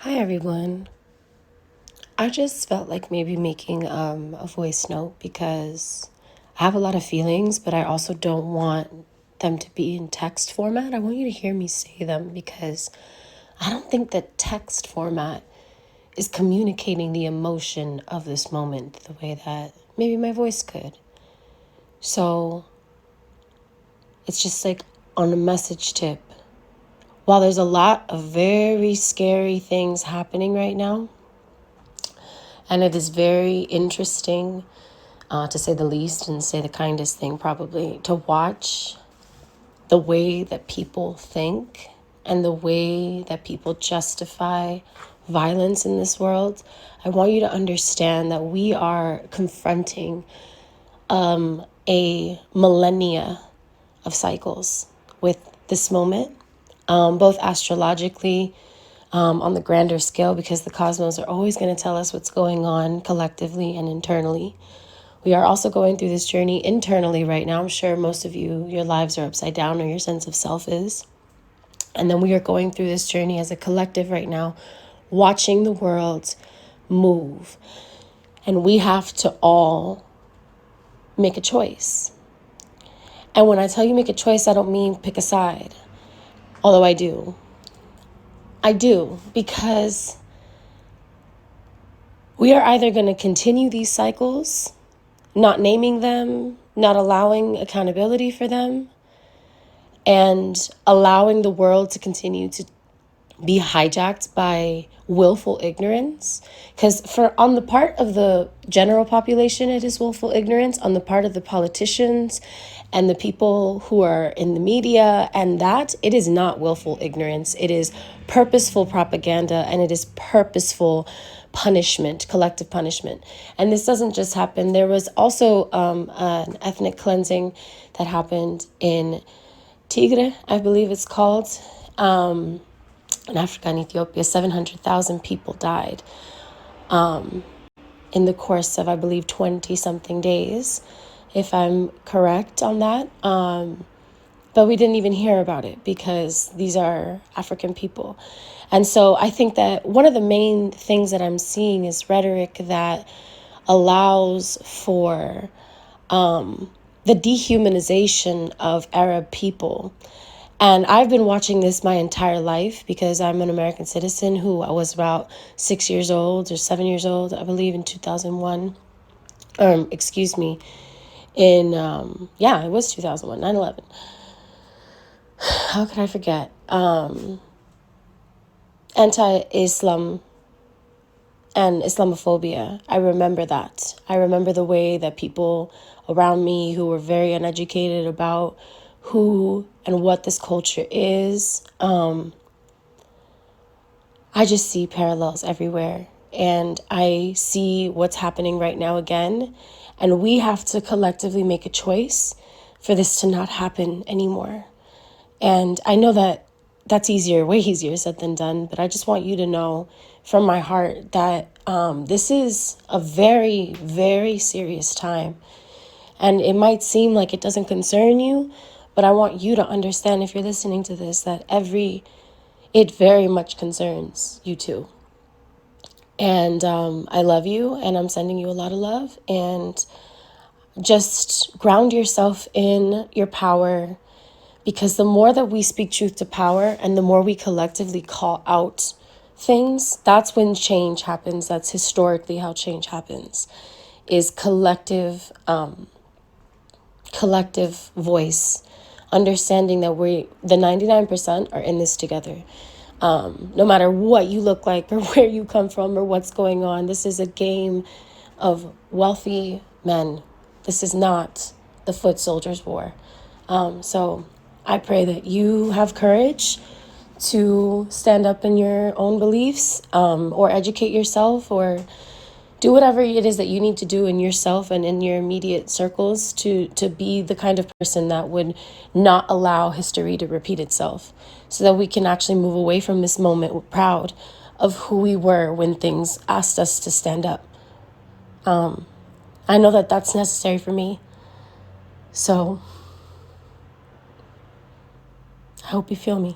Hi everyone. I just felt like maybe making a voice note because I have a lot of feelings, but I also don't want them to be in text format. I want you to hear me say them because I don't think that text format is communicating the emotion of this moment the way that maybe my voice could. So it's just like on a message tip. While there's a lot of very scary things happening right now, and it is very interesting, to say the least, and say the kindest thing probably, to watch the way that people think and the way that people justify violence in this world. I want you to understand that we are confronting a millennia of cycles with this moment, both astrologically, on the grander scale, because the cosmos are always going to tell us what's going on collectively and internally. We are also going through this journey internally right now. I'm sure most of you, your lives are upside down or your sense of self is. And then we are going through this journey as a collective right now, watching the world move. And we have to all make a choice. And when I tell you make a choice, I don't mean pick a side, although I do. I do, because we are either going to continue these cycles, not naming them, not allowing accountability for them, and allowing the world to continue to be hijacked by willful ignorance. Because on the part of the general population, it is willful ignorance. On the part of the politicians and the people who are in the media, and that, it is not willful ignorance. It is purposeful propaganda, and it is purposeful punishment, collective punishment. And this doesn't just happen. There was also an ethnic cleansing that happened in Tigre, I believe it's called, in Africa and Ethiopia. 700,000 people died in the course of, I believe, 20-something days, if I'm correct on that. But we didn't even hear about it because these are African people. And so I think that one of the main things that I'm seeing is rhetoric that allows for the dehumanization of Arab people. And I've been watching this my entire life because I'm an American citizen who I was about 6 years old or 7 years old, I believe, in 2001. It was 2001, 9/11. How could I forget? Anti-Islam and Islamophobia. I remember that. I remember the way that people around me who were very uneducated about who and what this culture is. I just see parallels everywhere. And I see what's happening right now again. And we have to collectively make a choice for this to not happen anymore. And I know that that's easier, way easier said than done. But I just want you to know from my heart that this is a very, very serious time. And it might seem like it doesn't concern you, but I want you to understand, if you're listening to this, that it very much concerns you too. And I love you, and I'm sending you a lot of love. And just ground yourself in your power, because the more that we speak truth to power and the more we collectively call out things, that's when change happens. That's historically how change happens, is collective voice, understanding that the 99% are in this together. No matter what you look like or where you come from or what's going on, this is a game of wealthy men. This is not the foot soldiers' war. So I pray that you have courage to stand up in your own beliefs, or educate yourself, or do whatever it is that you need to do in yourself and in your immediate circles to be the kind of person that would not allow history to repeat itself, so that we can actually move away from this moment proud of who we were when things asked us to stand up. I know that that's necessary for me. So I hope you feel me.